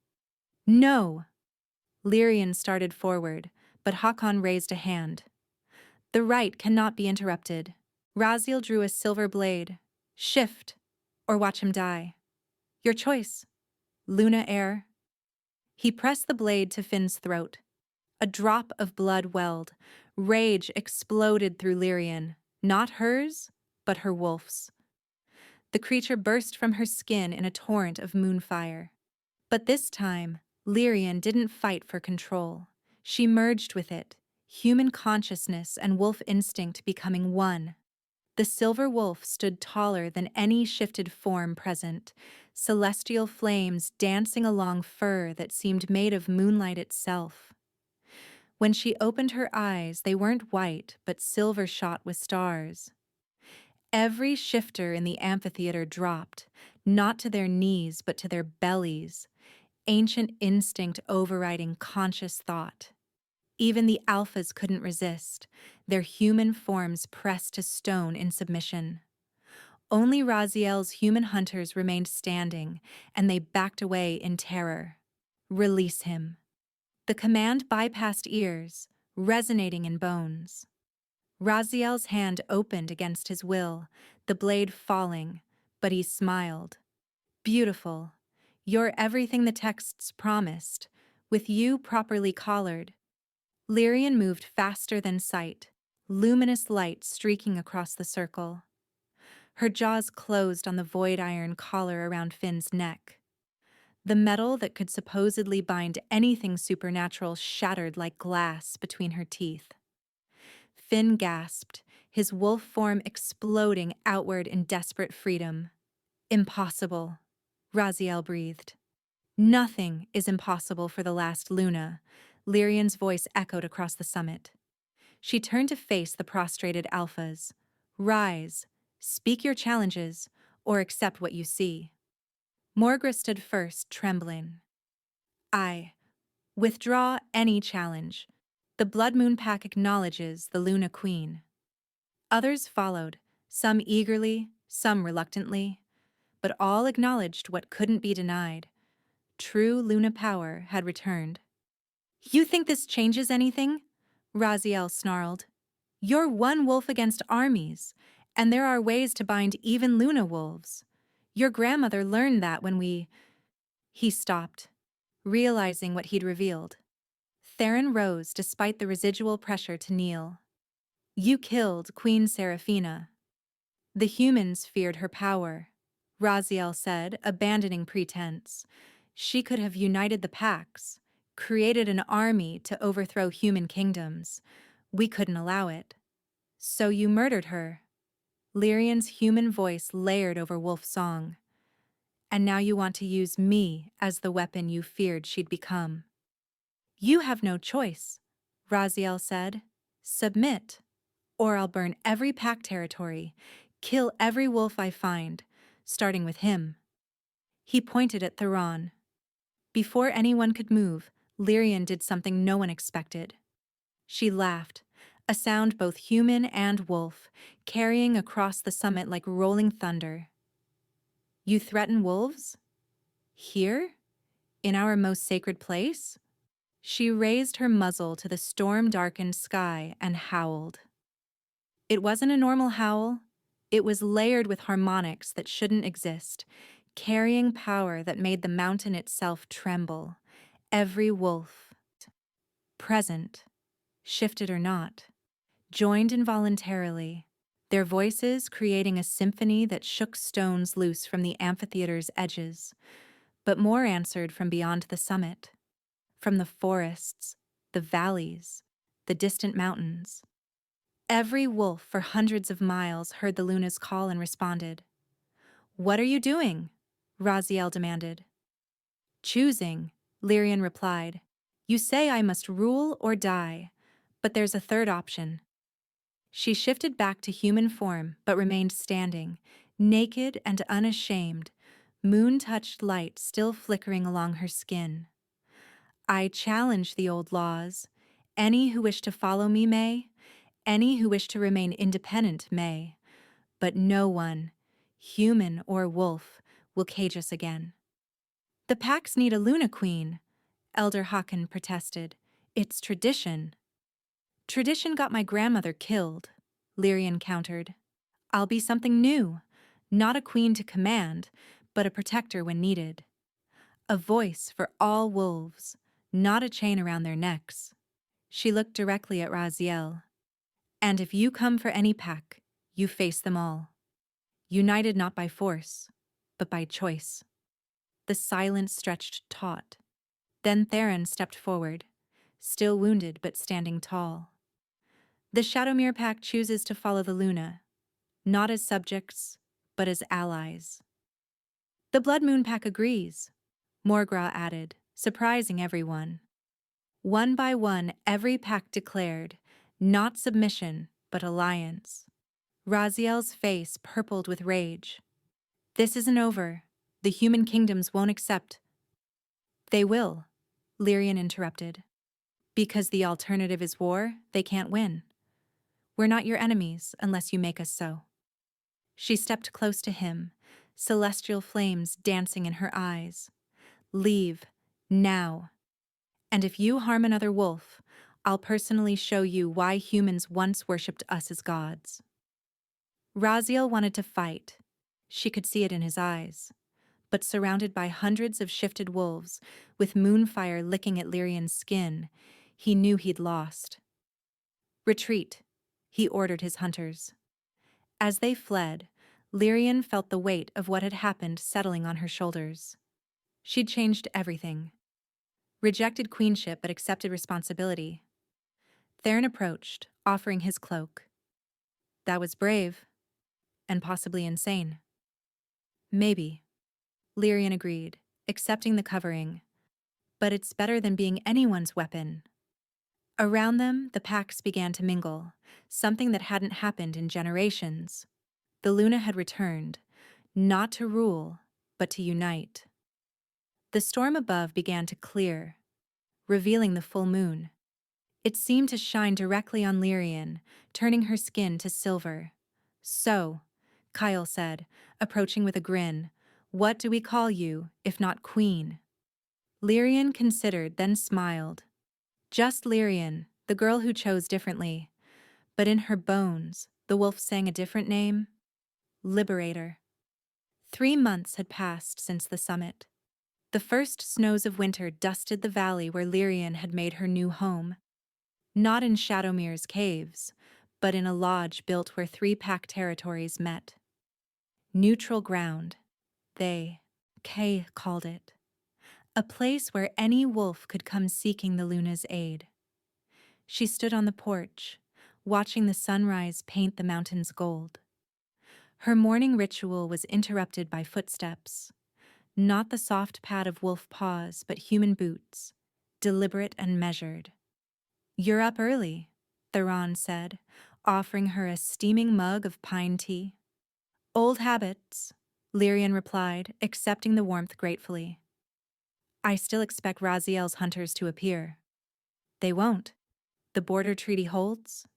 Speaker 1: "No!" Lyrian started forward, but Hakon raised a hand. "The rite cannot be interrupted." Raziel drew a silver blade. "Shift, or watch him die. Your choice. Luna Air." He pressed the blade to Finn's throat. A drop of blood welled. Rage exploded through Lyrian, not hers, but her wolf's. The creature burst from her skin in a torrent of moonfire. But this time, Lyrian didn't fight for control. She merged with it, human consciousness and wolf instinct becoming one. The silver wolf stood taller than any shifted form present, celestial flames dancing along fur that seemed made of moonlight itself. When she opened her eyes, they weren't white, but silver shot with stars. Every shifter in the amphitheater dropped, not to their knees, but to their bellies, ancient instinct overriding conscious thought. Even the alphas couldn't resist, their human forms pressed to stone in submission. Only Raziel's human hunters remained standing, and they backed away in terror. "Release him." The command bypassed ears, resonating in bones. Raziel's hand opened against his will, the blade falling, but he smiled. "Beautiful. You're everything the texts promised, with you properly collared." Lyrian moved faster than sight, luminous light streaking across the circle. Her jaws closed on the void iron collar around Finn's neck. The metal that could supposedly bind anything supernatural shattered like glass between her teeth. Finn gasped, his wolf form exploding outward in desperate freedom. Impossible, Raziel breathed. Nothing is impossible for the last Luna. Lyrian's voice echoed across the summit. She turned to face the prostrated alphas. Rise, speak your challenges, or accept what you see. Morgra stood first, trembling. I withdraw any challenge. The Blood Moon Pack acknowledges the Luna Queen. Others followed, some eagerly, some reluctantly, but all acknowledged what couldn't be denied. True Luna power had returned. You think this changes anything? Raziel snarled. You're one wolf against armies, and there are ways to bind even Luna wolves. Your grandmother learned that when we... He stopped, realizing what he'd revealed. Theron rose despite the residual pressure to kneel. You killed Queen Seraphina. The humans feared her power, Raziel said, abandoning pretense. She could have united the packs, created an army to overthrow human kingdoms. We couldn't allow it. So you murdered her. Lyrian's human voice layered over Wolf's song. And now you want to use me as the weapon you feared she'd become. You have no choice, Raziel said. Submit, or I'll burn every pack territory, kill every wolf I find, starting with him. He pointed at Theron. Before anyone could move, Lyrian did something no one expected. She laughed, a sound both human and wolf, carrying across the summit like rolling thunder. You threaten wolves? Here? In our most sacred place? She raised her muzzle to the storm-darkened sky and howled. It wasn't a normal howl. It was layered with harmonics that shouldn't exist, carrying power that made the mountain itself tremble. Every wolf, present, shifted or not, joined involuntarily, their voices creating a symphony that shook stones loose from the amphitheater's edges, but more answered from beyond the summit, from the forests, the valleys, the distant mountains. Every wolf for hundreds of miles heard the Luna's call and responded. What are you doing? Raziel demanded. Choosing, Lyrian replied. You say I must rule or die, but there's a third option. She shifted back to human form but remained standing, naked and unashamed, moon-touched light still flickering along her skin. I challenge the old laws. Any who wish to follow me may, any who wish to remain independent may, but no one, human or wolf, will cage us again. The packs need a Luna Queen, Elder Hakan protested. It's tradition. Tradition got my grandmother killed, Lyrian countered. I'll be something new, not a queen to command, but a protector when needed. A voice for all wolves, not a chain around their necks. She looked directly at Raziel. And if you come for any pack, you face them all. United not by force, but by choice. The silence stretched taut. Then Theron stepped forward, still wounded but standing tall. The Shadowmere Pack chooses to follow the Luna, not as subjects, but as allies. The Blood Moon Pack agrees, Morgra added, surprising everyone. One by one, every pack declared, not submission, but alliance. Raziel's face purpled with rage. This isn't over. The human kingdoms won't accept. They will, Lyrian interrupted. Because the alternative is war, they can't win. We're not your enemies unless you make us so. She stepped close to him, celestial flames dancing in her eyes. Leave, now. And if you harm another wolf, I'll personally show you why humans once worshipped us as gods. Raziel wanted to fight. She could see it in his eyes. But surrounded by hundreds of shifted wolves, with moonfire licking at Lyrian's skin, he knew he'd lost. Retreat, he ordered his hunters. As they fled, Lyrian felt the weight of what had happened settling on her shoulders. She'd changed everything. Rejected queenship but accepted responsibility. Theron approached, offering his cloak. That was brave, and possibly insane. Maybe, Lyrian agreed, accepting the covering. But it's better than being anyone's weapon. Around them, the packs began to mingle, something that hadn't happened in generations. The Luna had returned, not to rule, but to unite. The storm above began to clear, revealing the full moon. It seemed to shine directly on Lyrian, turning her skin to silver. "So," Kyle said, approaching with a grin, "what do we call you, if not queen?" Lyrian considered, then smiled. Just Lyrian, the girl who chose differently. But in her bones, the wolf sang a different name: Liberator. 3 months had passed since the summit. The first snows of winter dusted the valley where Lyrian had made her new home. Not in Shadowmere's caves, but in a lodge built where 3 pack territories met. Neutral ground, Kay called it. A place where any wolf could come seeking the Luna's aid. She stood on the porch, watching the sunrise paint the mountains gold. Her morning ritual was interrupted by footsteps. Not the soft pad of wolf paws, but human boots, deliberate and measured. "You're up early," Theron said, offering her a steaming mug of pine tea. "Old habits," Lyrian replied, accepting the warmth gratefully. "I still expect Raziel's hunters to appear." "They won't. The border treaty holds."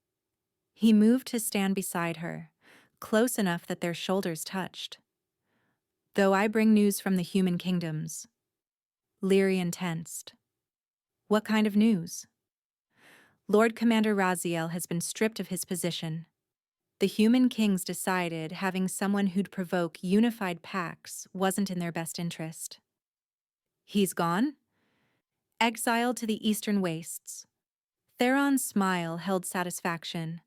Speaker 1: He moved to stand beside her, close enough that their shoulders touched. "Though I bring news from the human kingdoms." Lyrian tensed. "What kind of news?" "Lord Commander Raziel has been stripped of his position. The human kings decided having someone who'd provoke unified packs wasn't in their best interest." "He's gone?" "Exiled to the eastern wastes." Theron's smile held satisfaction.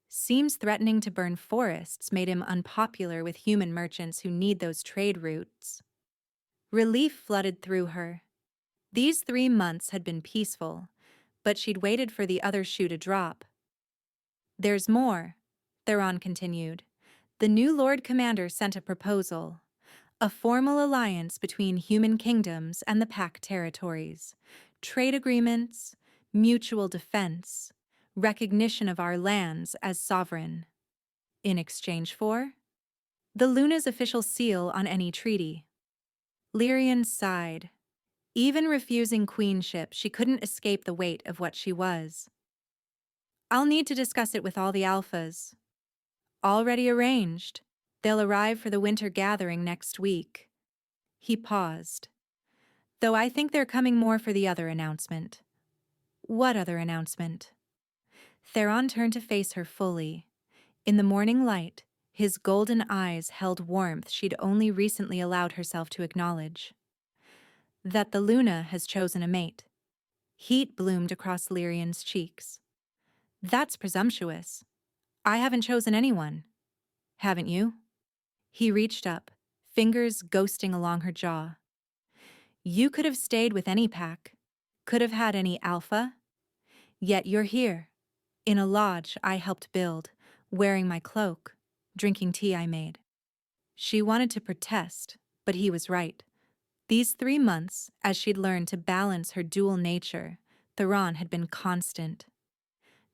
Speaker 1: "Seems threatening to burn forests made him unpopular with human merchants who need those trade routes." Relief flooded through her. These 3 months had been peaceful, but she'd waited for the other shoe to drop. "There's more," Theron continued. "The new Lord Commander sent a proposal. A formal alliance between human kingdoms and the Pack territories. Trade agreements, mutual defense, recognition of our lands as sovereign. In exchange for the Luna's official seal on any treaty." Lyrian sighed. Even refusing queenship, she couldn't escape the weight of what she was. "I'll need to discuss it with all the alphas." "Already arranged. They'll arrive for the winter gathering next week." He paused. "Though I think they're coming more for the other announcement." "What other announcement?" Theron turned to face her fully. In the morning light, his golden eyes held warmth she'd only recently allowed herself to acknowledge. "That the Luna has chosen a mate." Heat bloomed across Lyrian's cheeks. "That's presumptuous. I haven't chosen anyone." "Haven't you?" He reached up, fingers ghosting along her jaw. "You could have stayed with any pack, could have had any alpha. Yet you're here, in a lodge I helped build, wearing my cloak, drinking tea I made." She wanted to protest, but he was right. These 3 months, as she'd learned to balance her dual nature, Theron had been constant.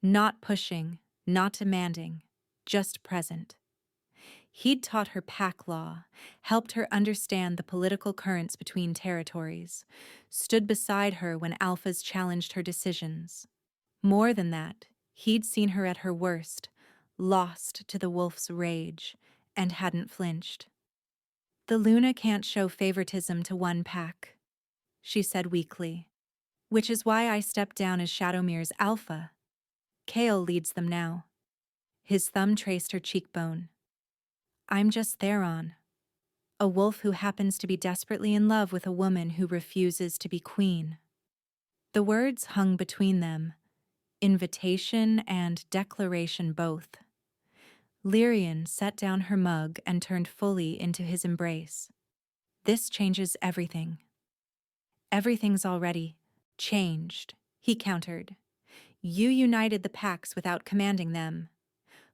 Speaker 1: Not pushing, not demanding, just present. He'd taught her pack law, helped her understand the political currents between territories, stood beside her when alphas challenged her decisions. More than that, he'd seen her at her worst, lost to the wolf's rage, and hadn't flinched. "The Luna can't show favoritism to one pack," she said weakly. "Which is why I stepped down as Shadowmere's alpha. Kale leads them now." His thumb traced her cheekbone. "I'm just Theron, a wolf who happens to be desperately in love with a woman who refuses to be queen." The words hung between them, invitation and declaration both. Lyrian set down her mug and turned fully into his embrace. "This changes everything." "Everything's already changed," he countered. "You united the packs without commanding them.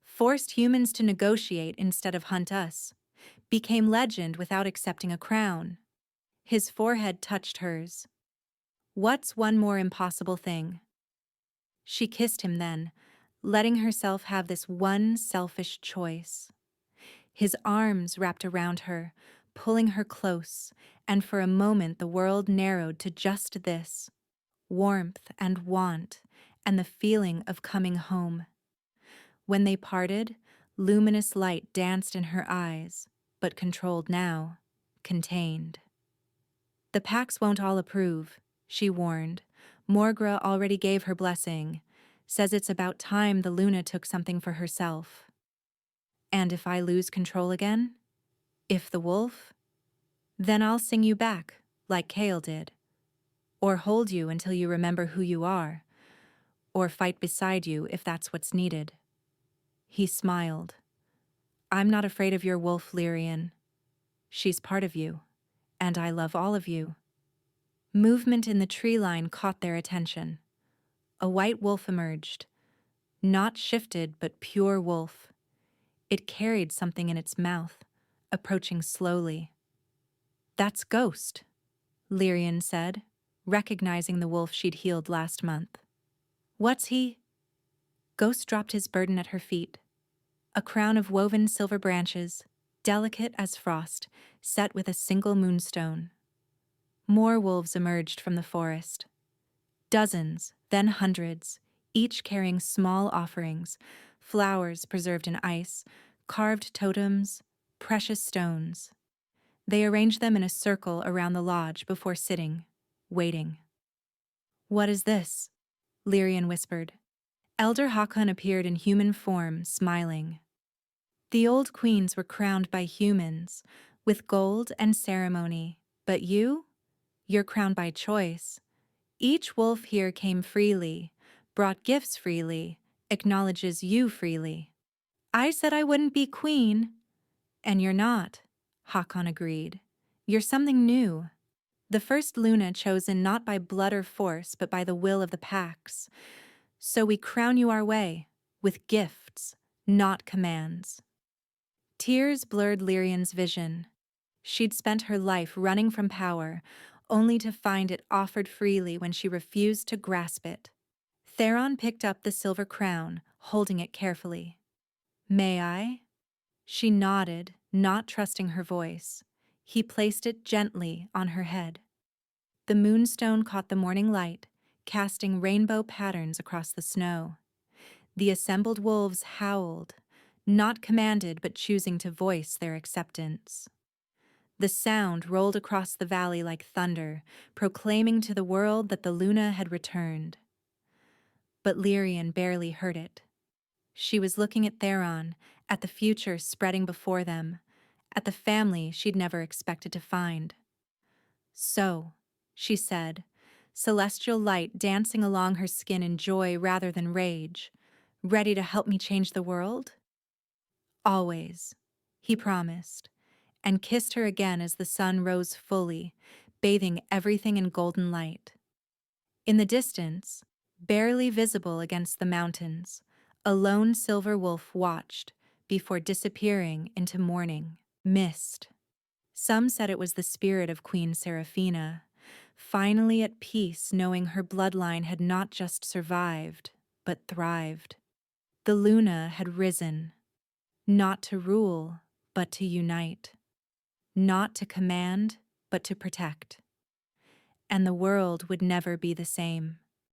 Speaker 1: Forced humans to negotiate instead of hunt us. became legend without accepting a crown. His forehead touched hers. What's one more impossible thing? She kissed him then, letting herself have this one selfish choice. His arms wrapped around her, pulling her close, and for a moment the world narrowed to just this: warmth and want, and the feeling of coming home. When they parted, luminous light danced in her eyes, but controlled now, contained. The packs won't all approve, she warned. Morgra already gave her blessing, says it's about time the Luna took something for herself. And if I lose control again? If the wolf? Then I'll sing you back, like Kale did. Or hold you until you remember who you are. Or fight beside you if that's what's needed. He smiled. I'm not afraid of your wolf, Lyrian. She's part of you, and I love all of you. Movement in the tree line caught their attention. A white wolf emerged. Not shifted, but pure wolf. It carried something in its mouth, approaching slowly. That's Ghost, Lyrian said, recognizing the wolf she'd healed last month. What's he? Ghost dropped his burden at her feet. A crown of woven silver branches, delicate as frost, set with a single moonstone. More wolves emerged from the forest. Dozens, then hundreds, each carrying small offerings, flowers preserved in ice, carved totems, precious stones. They arranged them in a circle around the lodge before sitting, waiting. What is this? Lyrian whispered. Elder Hakon appeared in human form, smiling. The old queens were crowned by humans, with gold and ceremony, but you're crowned by choice. Each wolf here came freely, brought gifts freely, acknowledges you freely. I said I wouldn't be queen. And you're not, Hakon agreed. You're something new. The first Luna chosen not by blood or force, but by the will of the packs. So we crown you our way, with gifts, not commands. Tears blurred Lyrian's vision. She'd spent her life running from power, only to find it offered freely when she refused to grasp it. Theron picked up the silver crown, holding it carefully. May I? She nodded, not trusting her voice. He placed it gently on her head. The moonstone caught the morning light, casting rainbow patterns across the snow. The assembled wolves howled, not commanded but choosing to voice their acceptance. The sound rolled across the valley like thunder, proclaiming to the world that the Luna had returned. But Lyrian barely heard it. She was looking at Theron, at the future spreading before them, at the family she'd never expected to find. So, she said, celestial light dancing along her skin in joy rather than rage, ready to help me change the world? Always, he promised, and kissed her again as the sun rose fully, bathing everything in golden light. In the distance, barely visible against the mountains, a lone silver wolf watched before disappearing into morning mist. Some said it was the spirit of Queen Seraphina, finally at peace knowing her bloodline had not just survived, but thrived. The Luna had risen, not to rule, but to unite. Not to command, but to protect. And the world would never be the same.